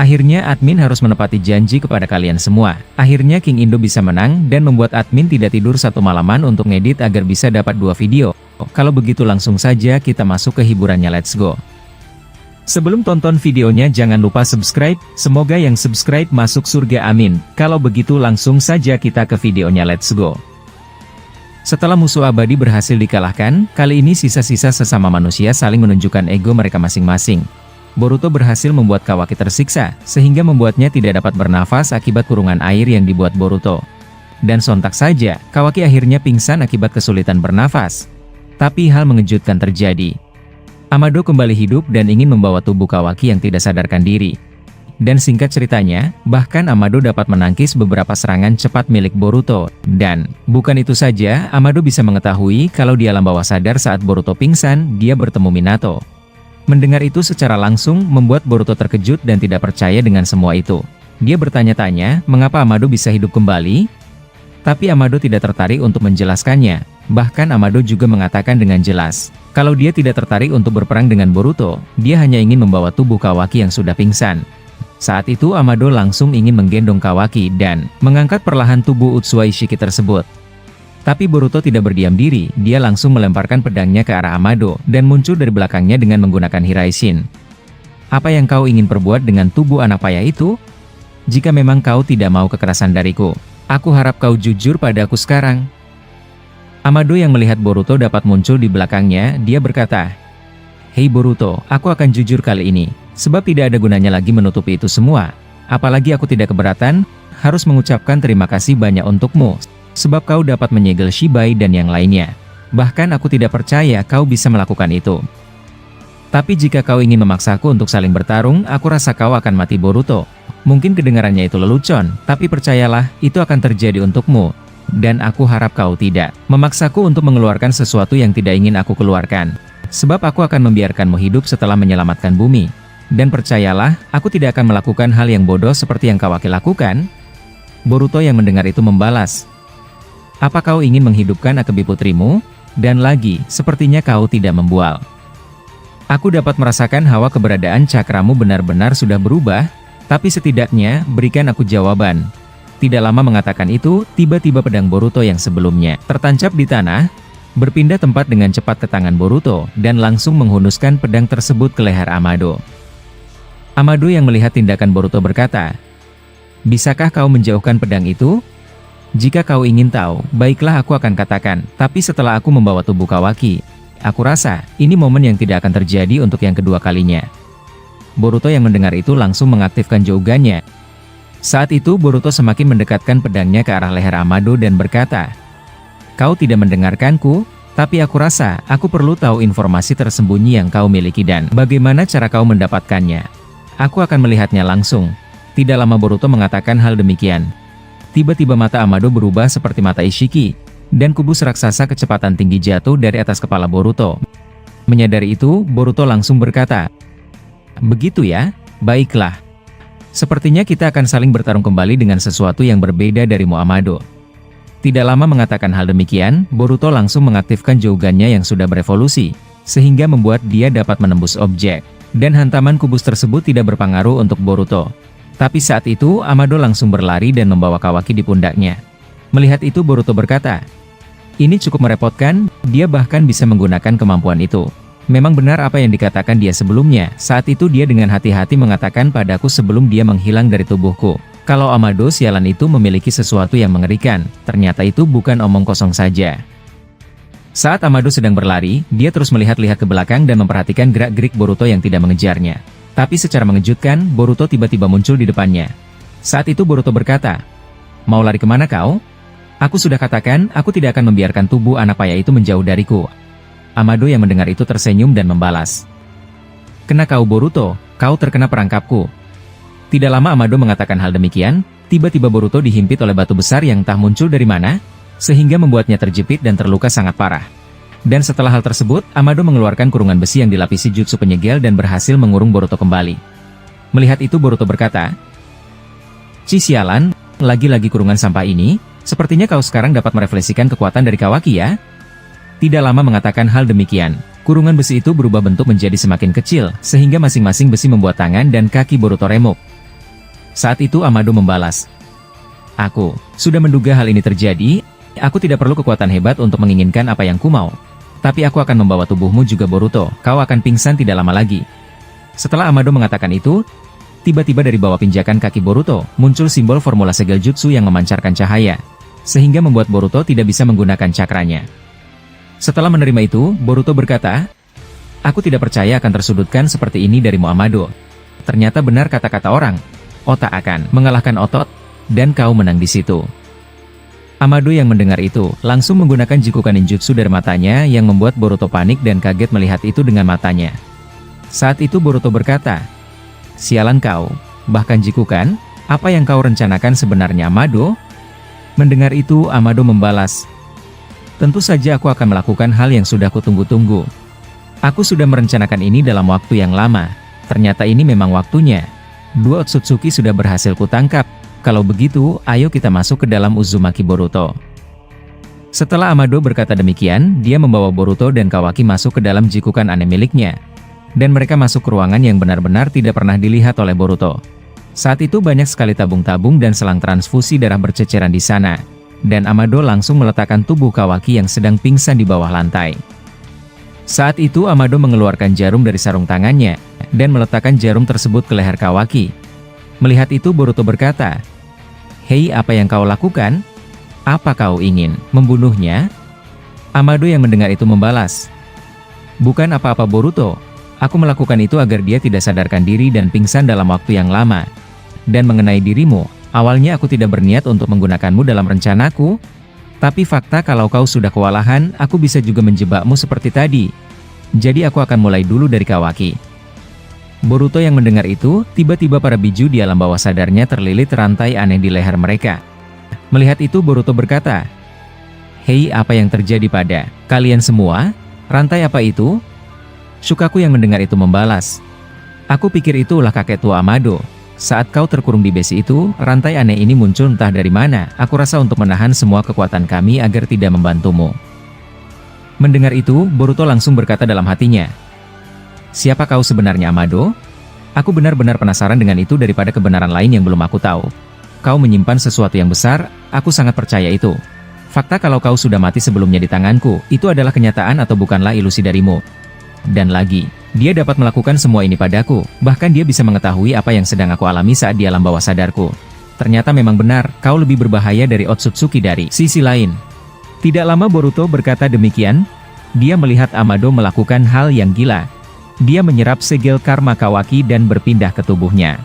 Akhirnya admin harus menepati janji kepada kalian semua. Akhirnya King Indo bisa menang dan membuat admin tidak tidur satu malaman untuk ngedit agar bisa dapat 2 video. Kalau begitu langsung saja kita masuk ke hiburannya, let's go. Sebelum tonton videonya jangan lupa subscribe, semoga yang subscribe masuk surga amin. Kalau begitu langsung saja kita ke videonya, let's go. Setelah musuh abadi berhasil dikalahkan, kali ini sisa-sisa sesama manusia saling menunjukkan ego mereka masing-masing. Boruto berhasil membuat Kawaki tersiksa, sehingga membuatnya tidak dapat bernafas akibat kurungan air yang dibuat Boruto. Dan sontak saja, Kawaki akhirnya pingsan akibat kesulitan bernafas. Tapi hal mengejutkan terjadi. Amado kembali hidup dan ingin membawa tubuh Kawaki yang tidak sadarkan diri. Dan singkat ceritanya, bahkan Amado dapat menangkis beberapa serangan cepat milik Boruto. Dan, bukan itu saja, Amado bisa mengetahui kalau di alam bawah sadar saat Boruto pingsan, dia bertemu Minato. Mendengar itu secara langsung membuat Boruto terkejut dan tidak percaya dengan semua itu. Dia bertanya-tanya, mengapa Amado bisa hidup kembali? Tapi Amado tidak tertarik untuk menjelaskannya. Bahkan Amado juga mengatakan dengan jelas, kalau dia tidak tertarik untuk berperang dengan Boruto, dia hanya ingin membawa tubuh Kawaki yang sudah pingsan. Saat itu Amado langsung ingin menggendong Kawaki dan mengangkat perlahan tubuh Utsua Ishiki tersebut. Tapi Boruto tidak berdiam diri, dia langsung melemparkan pedangnya ke arah Amado, dan muncul dari belakangnya dengan menggunakan Hiraishin. Apa yang kau ingin perbuat dengan tubuh anak payah itu? Jika memang kau tidak mau kekerasan dariku, aku harap kau jujur padaku sekarang. Amado yang melihat Boruto dapat muncul di belakangnya, dia berkata, "Hei Boruto, aku akan jujur kali ini, sebab tidak ada gunanya lagi menutupi itu semua. Apalagi aku tidak keberatan, harus mengucapkan terima kasih banyak untukmu. Sebab kau dapat menyegel Shibai dan yang lainnya. Bahkan aku tidak percaya kau bisa melakukan itu. Tapi jika kau ingin memaksaku untuk saling bertarung, aku rasa kau akan mati Boruto." Mungkin kedengarannya itu lelucon, tapi percayalah, itu akan terjadi untukmu. Dan aku harap kau tidak memaksaku untuk mengeluarkan sesuatu yang tidak ingin aku keluarkan. Sebab aku akan membiarkanmu hidup setelah menyelamatkan bumi. Dan percayalah, aku tidak akan melakukan hal yang bodoh seperti yang Kawaki lakukan. Boruto yang mendengar itu membalas, "Apa kau ingin menghidupkan Akebi putrimu? Dan lagi, sepertinya kau tidak membual. Aku dapat merasakan hawa keberadaan cakramu benar-benar sudah berubah, tapi setidaknya, berikan aku jawaban." Tidak lama mengatakan itu, tiba-tiba pedang Boruto yang sebelumnya tertancap di tanah, berpindah tempat dengan cepat ke tangan Boruto, dan langsung menghunuskan pedang tersebut ke leher Amado. Amado yang melihat tindakan Boruto berkata, "Bisakah kau menjauhkan pedang itu? Jika kau ingin tahu, baiklah aku akan katakan, tapi setelah aku membawa tubuh Kawaki, aku rasa, ini momen yang tidak akan terjadi untuk yang kedua kalinya." Boruto yang mendengar itu langsung mengaktifkan Jougannya. Saat itu Boruto semakin mendekatkan pedangnya ke arah leher Amado dan berkata, "Kau tidak mendengarkanku, tapi aku rasa, aku perlu tahu informasi tersembunyi yang kau miliki dan bagaimana cara kau mendapatkannya. Aku akan melihatnya langsung." Tidak lama Boruto mengatakan hal demikian. Tiba-tiba mata Amado berubah seperti mata Ishiki, dan kubus raksasa kecepatan tinggi jatuh dari atas kepala Boruto. Menyadari itu, Boruto langsung berkata, "Begitu ya, baiklah. Sepertinya kita akan saling bertarung kembali dengan sesuatu yang berbeda darimu Amado." Tidak lama mengatakan hal demikian, Boruto langsung mengaktifkan Jougannya yang sudah berevolusi, sehingga membuat dia dapat menembus objek. Dan hantaman kubus tersebut tidak berpengaruh untuk Boruto. Tapi saat itu, Amado langsung berlari dan membawa Kawaki di pundaknya. Melihat itu Boruto berkata, "Ini cukup merepotkan, dia bahkan bisa menggunakan kemampuan itu." Memang benar apa yang dikatakan dia sebelumnya, saat itu dia dengan hati-hati mengatakan padaku sebelum dia menghilang dari tubuhku. Kalau Amado sialan itu memiliki sesuatu yang mengerikan, ternyata itu bukan omong kosong saja. Saat Amado sedang berlari, dia terus melihat-lihat ke belakang dan memperhatikan gerak-gerik Boruto yang tidak mengejarnya. Tapi secara mengejutkan, Boruto tiba-tiba muncul di depannya. Saat itu Boruto berkata, "Mau lari kemana kau? Aku sudah katakan, aku tidak akan membiarkan tubuh anak payah itu menjauh dariku." Amado yang mendengar itu tersenyum dan membalas, "Kena kau Boruto, kau terkena perangkapku." Tidak lama Amado mengatakan hal demikian, tiba-tiba Boruto dihimpit oleh batu besar yang entah muncul dari mana, sehingga membuatnya terjepit dan terluka sangat parah. Dan setelah hal tersebut, Amado mengeluarkan kurungan besi yang dilapisi jutsu penyegel dan berhasil mengurung Boruto kembali. Melihat itu Boruto berkata, "Sialan, lagi-lagi kurungan sampah ini, sepertinya kau sekarang dapat merefleksikan kekuatan dari Kawaki ya?" Tidak lama mengatakan hal demikian, kurungan besi itu berubah bentuk menjadi semakin kecil, sehingga masing-masing besi membuat tangan dan kaki Boruto remuk. Saat itu Amado membalas, "Aku sudah menduga hal ini terjadi, aku tidak perlu kekuatan hebat untuk menginginkan apa yang ku mau. Tapi aku akan membawa tubuhmu juga Boruto, kau akan pingsan tidak lama lagi." Setelah Amado mengatakan itu, tiba-tiba dari bawah pinjakan kaki Boruto, muncul simbol formula segel jutsu yang memancarkan cahaya, sehingga membuat Boruto tidak bisa menggunakan cakranya. Setelah menerima itu, Boruto berkata, "Aku tidak percaya akan tersudutkan seperti ini darimu Amado. Ternyata benar kata-kata orang, otak akan mengalahkan otot, dan kau menang di situ." Amado yang mendengar itu, langsung menggunakan Jikukan Ninjutsu dari matanya yang membuat Boruto panik dan kaget melihat itu dengan matanya. Saat itu Boruto berkata, "Sialan kau, bahkan Jikukan, apa yang kau rencanakan sebenarnya Amado?" Mendengar itu Amado membalas, "Tentu saja aku akan melakukan hal yang sudah kutunggu-tunggu. Aku sudah merencanakan ini dalam waktu yang lama, ternyata ini memang waktunya. Dua Otsutsuki sudah berhasil kutangkap, kalau begitu ayo kita masuk ke dalam Uzumaki Boruto." Setelah Amado berkata demikian, dia membawa Boruto dan Kawaki masuk ke dalam Jikukan aneh miliknya. Dan mereka masuk ke ruangan yang benar-benar tidak pernah dilihat oleh Boruto. Saat itu banyak sekali tabung-tabung dan selang transfusi darah berceceran di sana. Dan Amado langsung meletakkan tubuh Kawaki yang sedang pingsan di bawah lantai. Saat itu Amado mengeluarkan jarum dari sarung tangannya, dan meletakkan jarum tersebut ke leher Kawaki. Melihat itu Boruto berkata, "Hei, apa yang kau lakukan? Apa kau ingin membunuhnya?" Amado yang mendengar itu membalas, "Bukan apa-apa Boruto. Aku melakukan itu agar dia tidak sadarkan diri dan pingsan dalam waktu yang lama. Dan mengenai dirimu, awalnya aku tidak berniat untuk menggunakanmu dalam rencanaku. Tapi fakta kalau kau sudah kewalahan, aku bisa juga menjebakmu seperti tadi. Jadi aku akan mulai dulu dari Kawaki." Boruto yang mendengar itu, tiba-tiba para biju di alam bawah sadarnya terlilit rantai aneh di leher mereka. Melihat itu Boruto berkata, "Hei, apa yang terjadi pada kalian semua? Rantai apa itu?" Shukaku yang mendengar itu membalas, "Aku pikir itu ulah kakek tua Amado. Saat kau terkurung di besi itu, rantai aneh ini muncul entah dari mana. Aku rasa untuk menahan semua kekuatan kami agar tidak membantumu." Mendengar itu, Boruto langsung berkata dalam hatinya, "Siapa kau sebenarnya Amado? Aku benar-benar penasaran dengan itu daripada kebenaran lain yang belum aku tahu. Kau menyimpan sesuatu yang besar, aku sangat percaya itu. Fakta kalau kau sudah mati sebelumnya di tanganku, itu adalah kenyataan atau bukanlah ilusi darimu. Dan lagi, dia dapat melakukan semua ini padaku, bahkan dia bisa mengetahui apa yang sedang aku alami saat di alam bawah sadarku. Ternyata memang benar, kau lebih berbahaya dari Otsutsuki dari sisi lain." Tidak lama Boruto berkata demikian, dia melihat Amado melakukan hal yang gila. Dia menyerap segel karma Kawaki dan berpindah ke tubuhnya.